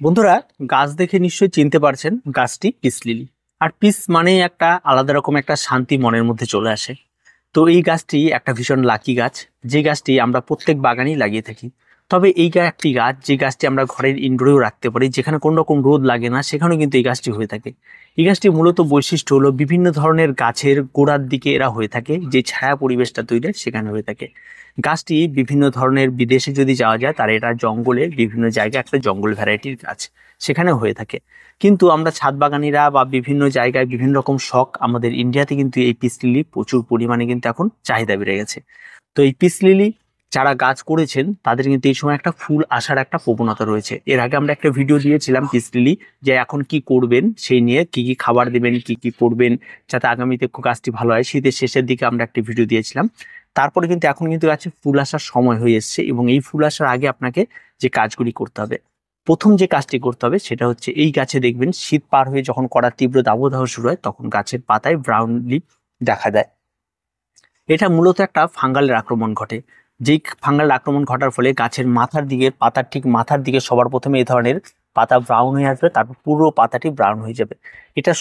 বন্ধুরা, গাছ দেখে নিশ্চয়ই চিনতে পারছেন গাছটি পিস লিলি। আর পিস মানে একটা আলাদা রকম একটা শান্তি মনের মধ্যে চলে আসে। তো এই গাছটি একটা ভীষণ লাকি গাছ, যে গাছটি আমরা প্রত্যেক বাগানেই লাগিয়ে থাকি। তবে এই একটি গাছ, যে গাছটি আমরা ঘরের ইনডোরেও রাখতে পারি, যেখানে কোনো রকম রোদ লাগে না, সেখানেও কিন্তু এই গাছটি হয়ে থাকে। এই গাছটি মূলত বৈশিষ্ট্য হলো বিভিন্ন ধরনের গাছের গোড়ার দিকে এরা হয়ে থাকে, যে ছায়া পরিবেশটা তৈরি হয় সেখানে হয়ে থাকে। গাছটি বিভিন্ন ধরনের, বিদেশে যদি যাওয়া যায় তার এটা জঙ্গলে বিভিন্ন জায়গায় একটা জঙ্গল ভ্যারাইটির গাছ, সেখানে হয়ে থাকে। কিন্তু আমরা ছাদ বাগানিরা বা বিভিন্ন জায়গায় বিভিন্ন রকম শখ, আমাদের ইন্ডিয়াতে কিন্তু এই পিস লিলি প্রচুর পরিমাণে কিন্তু এখন চাহিদা বেড়ে গেছে। তো এই পিস লিলি যারা গাছ করেছেন তাদের কিন্তু এই সময় একটা ফুল আসার একটা প্রবণতা রয়েছে। এর আগে আমরা একটা ভিডিও দিয়েছিলাম পিস লিলি, যে এখন কি করবেন সেই নিয়ে, কি কি খাবার দেবেন, কি কি করবেন যাতে আগামীতে গাছটি ভালো হয়। শীতের শেষের দিকে আমরা একটা ভিডিও দিয়েছিলাম। তারপরে কিন্তু এখন কিন্তু গাছে ফুল আসার সময় হয়ে এসছে, এবং এই ফুল আসার আগে আপনাকে যে কাজগুলি করতে হবে, প্রথম যে কাজটি করতে হবে সেটা হচ্ছে, এই গাছে দেখবেন শীত পার হয়ে যখন কড়া তীব্র দাবদাহ শুরু হয় তখন গাছের পাতায় ব্রাউন লিপ দেখা দেয়। এটা মূলত একটা ফাঙ্গালের আক্রমণ ঘটে। যেই ফাঙ্গাল আক্রমণ ঘটার ফলে গাছের মাথার দিকে, পাতার ঠিক মাথার দিকে সবার প্রথমে এই ধরনের পাতা ব্রাউন হয়ে আসবে, তারপর পুরো পাতাটি ব্রাউন হয়ে যাবে। এটা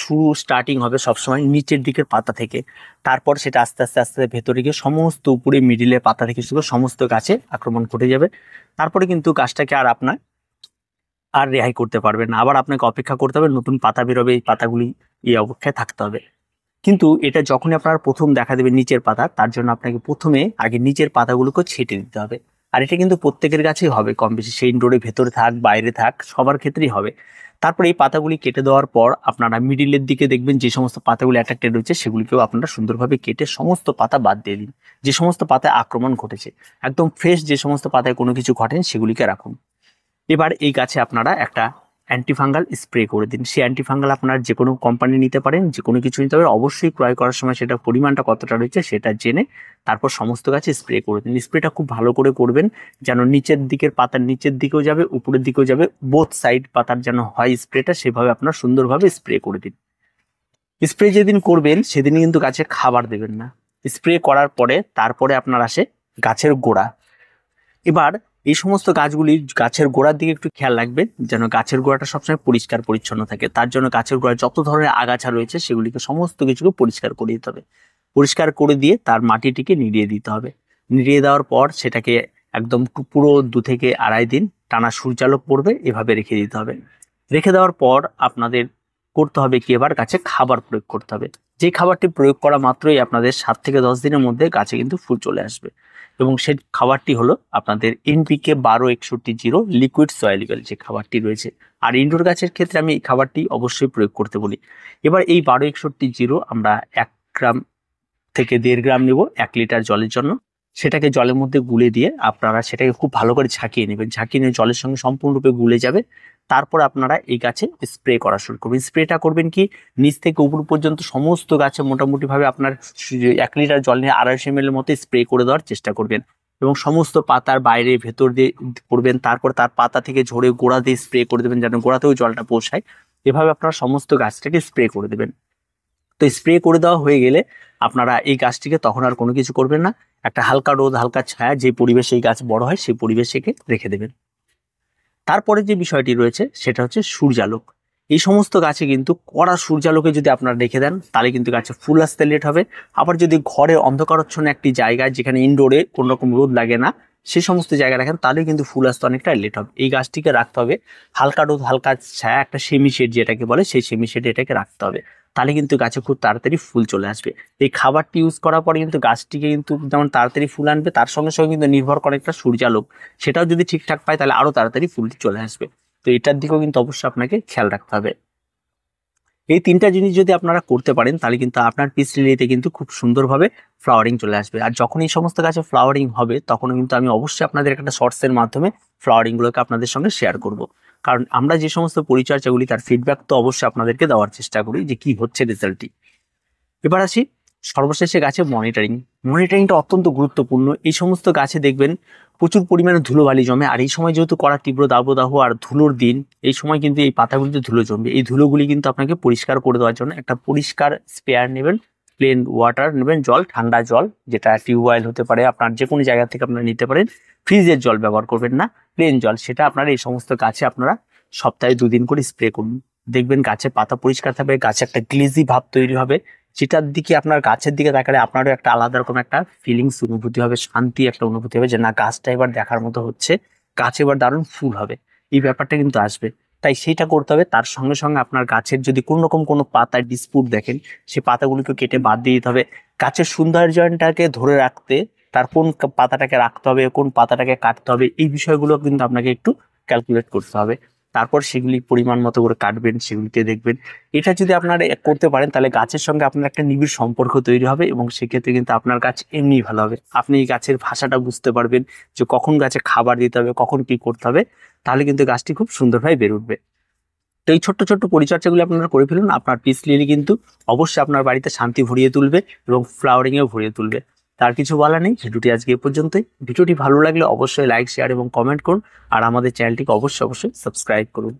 স্টার্টিং হবে সবসময় নিচের দিকের পাতা থেকে, তারপর সেটা আস্তে আস্তে আস্তে ভেতরে গিয়ে সমস্ত উপরে মিডিলের পাতা থেকে শুরু করে সমস্ত গাছে আক্রমণ ঘটে যাবে। তারপরে কিন্তু গাছটাকে আপনার আর রেহাই করতে পারবেন না, আবার আপনাকে অপেক্ষা করতে হবে, নতুন পাতা বেরোবে, এই পাতাগুলি এই অপেক্ষায় থাকতে হবে। কিন্তু এটা যখনই আপনার প্রথম দেখা দেবে নিচের পাতা, তার জন্য আপনাকে প্রথমে আগে নিচের পাতাগুলোকে ছেটে দিতে হবে। আর এটা কিন্তু প্রত্যেকের কাছেই হবে কম বেশি, সেই ইনডোরে ভেতরে থাক বাইরে থাক সবার ক্ষেত্রেই হবে। তারপরে এই পাতাগুলি কেটে দেওয়ার পর আপনারা মিডিলের দিকে দেখবেন যে সমস্ত পাতাগুলি অ্যাট্রাক্টেড রয়েছে সেগুলিকেও আপনারা সুন্দরভাবে কেটে সমস্ত পাতা বাদ দিয়ে দিন। যে সমস্ত পাতায় আক্রমণ ঘটেছে, একদম ফ্রেশ যে সমস্ত পাতায় কোনো কিছু ঘটেন সেগুলিকে রাখুন। এবার এই গাছে আপনারা একটা অ্যান্টিফাঙ্গাল স্প্রে করে দিন। সেই অ্যান্টিফাঙ্গাল আপনার যে কোনো কোম্পানি নিতে পারেন, যে কোনো কিছু নিতে পারেন। অবশ্যই ক্রয় করার সময় সেটা পরিমাণটা কতটা রয়েছে সেটা জেনে তারপর সমস্ত গাছে স্প্রে করে দিন। স্প্রেটা খুব ভালো করে করবেন, যেন নিচের দিকের পাতার নিচের দিকেও যাবে, উপরের দিকেও যাবে, বোথ সাইড পাতার যেন হয় স্প্রেটা, সেভাবে আপনার সুন্দরভাবে স্প্রে করে দিন। স্প্রে যেদিন করবেন সেদিন কিন্তু গাছে খাবার দেবেন না। স্প্রে করার পরে তারপরে আপনার আসে গাছের গোড়া। এবার এই সমস্ত গাছগুলি গাছের গোড়ার দিকে একটু খেয়াল রাখবেন, যেন গাছের গোড়াটা সবসময় পরিষ্কার পরিচ্ছন্ন থাকে। তার জন্য গাছের গোড়ায় যত ধরনের আগাছা রয়েছে সেগুলিকে সমস্ত কিছুকে পরিষ্কার করে দিতে হবে। পরিষ্কার করে দিয়ে তার মাটিটিকে নিড়িয়ে দিতে হবে। নিড়িয়ে দেওয়ার পর সেটাকে একদম পুরো 2 থেকে আড়াই দিন টানা সূর্যালোক পড়বে এভাবে রেখে দিতে হবে। রেখে দেওয়ার পর আপনাদের করতে হবে কি, এবার গাছে খাবার প্রয়োগ করতে হবে। যে খাবারটি প্রয়োগ করা মাত্রই আপনাদের 7 থেকে 10 দিনের মধ্যে গাছে কিন্তু ফুল চলে আসবে। এবং সেই খাবারটি হলো আপনাদের এনপিকে 1261 লিকুইড সয়েলিবল যে খাবারটি রয়েছে। আর ইনডোর গাছের ক্ষেত্রে আমি এই খাবারটি অবশ্যই প্রয়োগ করতে বলি। এবার এই 1261 আমরা 1 গ্রাম থেকে 1.5 গ্রাম নেব 1 লিটার জলের জন্য। সেটাকে জলের মধ্যে গুলে দিয়ে আপনারা সেটাকে খুব ভালো করে ঝাঁকিয়ে নেবেন। ঝাঁকিয়ে নিয়ে জলের সঙ্গে সম্পূর্ণরূপে গুলে যাবে। তারপর আপনারা এই গাছে স্প্রে করা শুরু করবেন। স্প্রেটা করবেন কি, নিচ থেকে উপর পর্যন্ত সমস্ত গাছে মোটামুটি ভাবে আপনার 1 লিটার জল নিয়ে 250 ml এর মতো স্প্রে করে দেওয়ার চেষ্টা করবেন। এবং সমস্ত পাতার বাইরে ভেতর দিয়ে করবেন। তারপর তার পাতা থেকে ঝরে গোড়া দিয়ে স্প্রে করে দেবেন, যেন গোড়াতেও জলটা পৌঁছায়। এভাবে আপনারা সমস্ত গাছটাকে স্প্রে করে দেবেন। তো স্প্রে করে দেওয়া হয়ে গেলে আপনারা এই গাছটিকে তখন আর কোনো কিছু করবেন না। একটা হালকা রোদ হালকা ছায়া যে পরিবেশে এই গাছ বড় হয় সেই পরিবেশে রেখে দেবেন। তারপরে যে বিষয়টি রয়েছে সেটা হচ্ছে সূর্যালোক। এই সমস্ত গাছে কিন্তু কড়া সূর্যালোকে যদি আপনারা রেখে দেন তাহলে কিন্তু গাছে ফুল আসতে লেট হবে। আবার যদি ঘরে অন্ধকারচ্ছন্ন একটি জায়গায়, যেখানে ইনডোরে কোনো রকম রোদ লাগে না, সেই সমস্ত জায়গায় রাখেন, তাহলে কিন্তু ফুল আসতে অনেকটা লেট হবে। এই গাছটিকে রাখতে হবে হালকা রোদ হালকা ছায়া, একটা সেমি শেড যেটাকে বলে, সেই সেমি শেডে এটাকে রাখতে হবে। তাহলে কিন্তু গাছে খুব তাড়াতাড়ি ফুল চলে আসবে। এই খাবারটি ইউজ করার পরে কিন্তু গাছটিকে কিন্তু যেমন তাড়াতাড়ি ফুল আনবে, তার সঙ্গে সঙ্গে কিন্তু নির্ভর করে একটা সূর্যালোক, সেটাও যদি ঠিকঠাক পায় তাহলে আরো তাড়াতাড়ি ফুলটি চলে আসবে। তো এটার দিকেও কিন্তু অবশ্যই আপনাকে খেয়াল রাখতে হবে। এই 3টা জিনিস যদি আপনারা করতে পারেন তাহলে কিন্তু আপনার পিস লিলিতে কিন্তু খুব সুন্দরভাবে ফ্লাওয়ারিং চলে আসবে। আর যখন এই সমস্ত গাছে ফ্লাওয়ারিং হবে তখন কিন্তু আমি অবশ্যই আপনাদের একটা শর্টসের মাধ্যমে ফ্লাওয়ারিং গুলোকে আপনাদের সঙ্গে শেয়ার করব। কারণ আমরা যে সমস্ত পরিচর্যাগুলি তার ফিডব্যাক তো অবশ্যই আপনাদেরকে দেওয়ার চেষ্টা করি যে কি হচ্ছে রেজাল্টটি। এবার আসি সর্বশেষে গাছে মনিটরিং। মনিটরিংটা অত্যন্ত গুরুত্বপূর্ণ। এই সমস্ত গাছে দেখবেন প্রচুর পরিমাণে ধুলোবালি জমে, আর এই সময় যেহেতু কড়া তীব্র দাবদাহ আর ধুলোর দিন, এই সময় কিন্তু এই পাতাগুলিতে ধুলো জমবে। এই ধুলোগুলি কিন্তু আপনাকে পরিষ্কার করে দেওয়ার জন্য একটা পরিষ্কার স্পেয়ার নেবেন, প্লেন ওয়াটার নেবেন, জল, ঠান্ডা জল, যেটা টিউবওয়েল হতে পারে, আপনার যে কোনো জায়গা থেকে আপনারা নিতে পারেন। ফ্রিজের জল ব্যবহার করবেন না, প্লেন জল, সেটা আপনারা এই সমস্ত গাছে আপনারা সপ্তাহে 2 দিন করে স্প্রে করুন। দেখবেন গাছের পাতা পরিষ্কার থাকবে, গাছে একটা গ্লেজি ভাব তৈরি হবে, যেটার দিকে আপনার গাছের দিকে তাকালে আপনারও একটা আলাদা রকম একটা ফিলিংস অনুভূতি হবে, শান্তি একটা অনুভূতি হবে যে না গাছটা এবার দেখার মতো হচ্ছে, গাছ এবার দারুণ ফুল হবে, এই ব্যাপারটা কিন্তু আসবে। তাই সেইটা করতে হবে। তার সঙ্গে সঙ্গে আপনার গাছের যদি কোনো রকম কোনো পাতায় ডিসপুট দেখেন, সেই পাতাগুলিকে কেটে বাদ দিয়ে দিতে হবে। গাছের সৌন্দর্যটাকে ধরে রাখতে তার কোন পাতাটাকে রাখতে হবে, কোন পাতাটাকে কাটতে হবে, এই বিষয়গুলো কিন্তু আপনাকে একটু ক্যালকুলেট করতে হবে। তারপর সেগুলি পরিমাণ মতো করে কাটবেন, সেগুলিকে দেখবেন। এটা যদি আপনারা করতে পারেন তাহলে গাছের সঙ্গে আপনার একটা নিবিড় সম্পর্ক তৈরি হবে এবং সেক্ষেত্রে কিন্তু আপনার গাছ এমনিই ভালো হবে। আপনি এই গাছের ভাষাটা বুঝতে পারবেন যে কখন গাছে খাবার দিতে হবে, কখন কি করতে হবে, তাহলে কিন্তু গাছটি খুব সুন্দরভাবে বেড়ে উঠবে। তো এই ছোট্ট ছোট্ট পরিচর্যাগুলো আপনারা করে ফেলুন, আপনার পিস লিলি কিন্তু অবশ্যই আপনার বাড়িতে শান্তি ভরিয়ে তুলবে এবং ফ্লাওয়ারিং এও ভরিয়ে তুলবে। তার কিছু বলা নেই। ভিডিওটি আজকে এ পর্যন্তই। ভিডিওটি ভালো লাগলে অবশ্যই লাইক, শেয়ার এবং কমেন্ট করুন, আর আমাদের চ্যানেলটিকে অবশ্যই সাবস্ক্রাইব করুন।